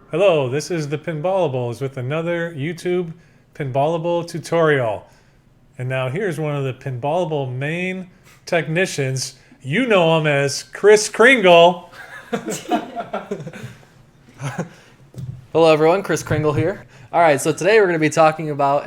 Hello, this is the Pinballibles with another YouTube Pinballable tutorial. And now here's one of the Pinballable main technicians. You know him as Chris Kringle. Hello everyone, Chris Kringle here. Alright, so today we're going to be talking about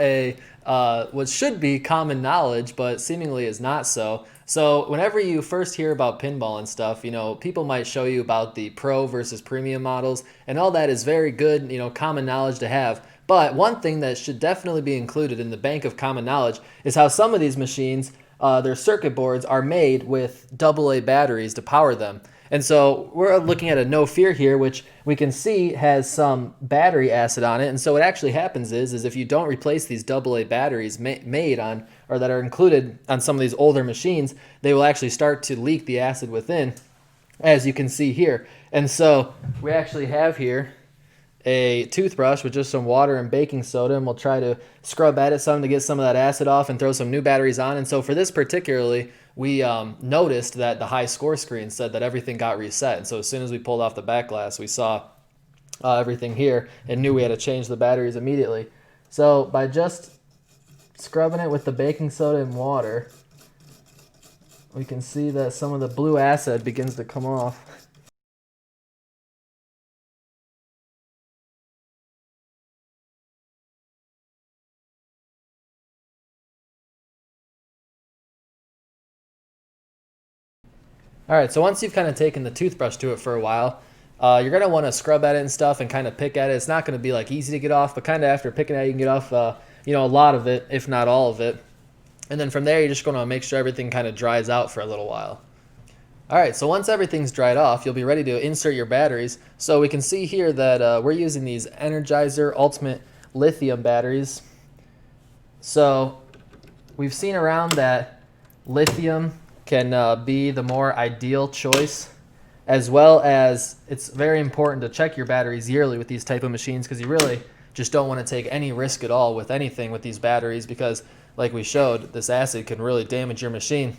what should be common knowledge, but seemingly is not so. So whenever you first hear about pinball and stuff, people might show you about the pro versus premium models, and all that is very good, common knowledge to have. But one thing that should definitely be included in the bank of common knowledge is how some of these machines, their circuit boards are made with AA batteries to power them. And so we're looking at a No Fear here, which we can see has some battery acid on it. And so what actually happens is if you don't replace these AA batteries made on, or that are included on some of these older machines, they will actually start to leak the acid within, as you can see here. And so we actually have here a toothbrush with just some water and baking soda, and we'll try to scrub at it some to get some of that acid off and throw some new batteries on. And so for this particularly, we noticed that the high score screen said that everything got reset. And so as soon as we pulled off the back glass, we saw everything here and knew we had to change the batteries immediately. So by just scrubbing it with the baking soda and water, we can see that some of the blue acid begins to come off. All right, so once you've kind of taken the toothbrush to it for a while, you're going to want to scrub at it and stuff and kind of pick at it. It's not going to be like easy to get off, but kind of after picking at it, you can get off a lot of it, if not all of it. And then from there, you're just going to make sure everything kind of dries out for a little while. All right, so once everything's dried off, you'll be ready to insert your batteries. So we can see here that we're using these Energizer Ultimate Lithium batteries. So we've seen around that lithium can be the more ideal choice, as well as it's very important to check your batteries yearly with these type of machines, because you really just don't want to take any risk at all with anything with these batteries, because like we showed, this acid can really damage your machine.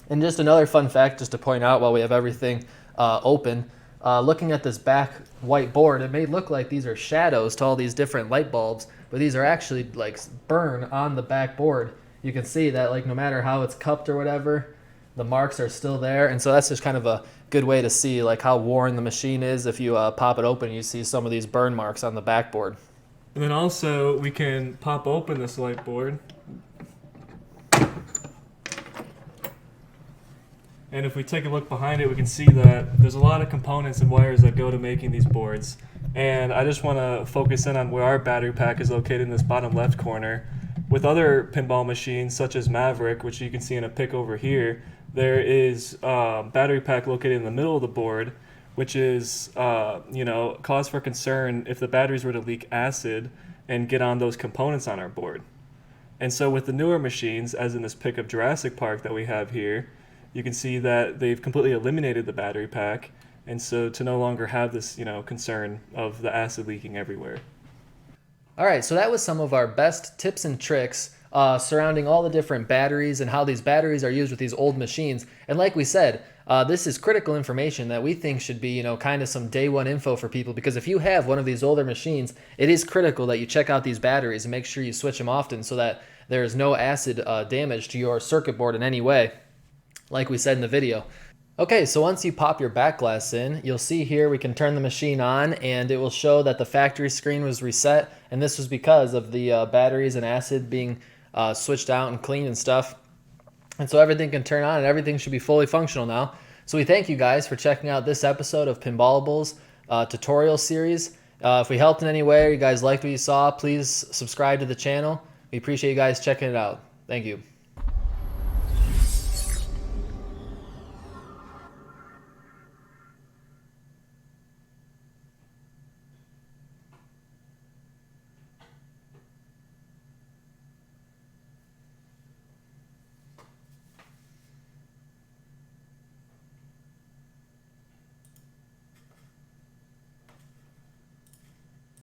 And just another fun fact just to point out while we have everything open, looking at this back white board, it may look like these are shadows to all these different light bulbs, but these are actually like burn on the back board. You can see that like no matter how it's cupped or whatever, the marks are still there. And so that's just kind of a good way to see like how worn the machine is. If you pop it open, you see some of these burn marks on the backboard. And then also we can pop open this light board. And if we take a look behind it, we can see that there's a lot of components and wires that go to making these boards. And I just want to focus in on where our battery pack is located in this bottom left corner. With other pinball machines such as Maverick, which you can see in a pic over here, there is a battery pack located in the middle of the board, which is cause for concern if the batteries were to leak acid and get on those components on our board. And so with the newer machines, as in this pic of Jurassic Park that we have here, you can see that they've completely eliminated the battery pack, and so to no longer have this concern of the acid leaking everywhere. All right, so that was some of our best tips and tricks surrounding all the different batteries and how these batteries are used with these old machines. And like we said, this is critical information that we think should be, kind of some day one info for people, because if you have one of these older machines, it is critical that you check out these batteries and make sure you switch them often so that there is no acid damage to your circuit board in any way, like we said in the video. Okay, so once you pop your back glass in, you'll see here we can turn the machine on and it will show that the factory screen was reset, and this was because of the batteries and acid being switched out and cleaned and stuff. And so everything can turn on and everything should be fully functional now. So we thank you guys for checking out this episode of Pinballables tutorial series. If we helped in any way or you guys liked what you saw, please subscribe to the channel. We appreciate you guys checking it out. Thank you.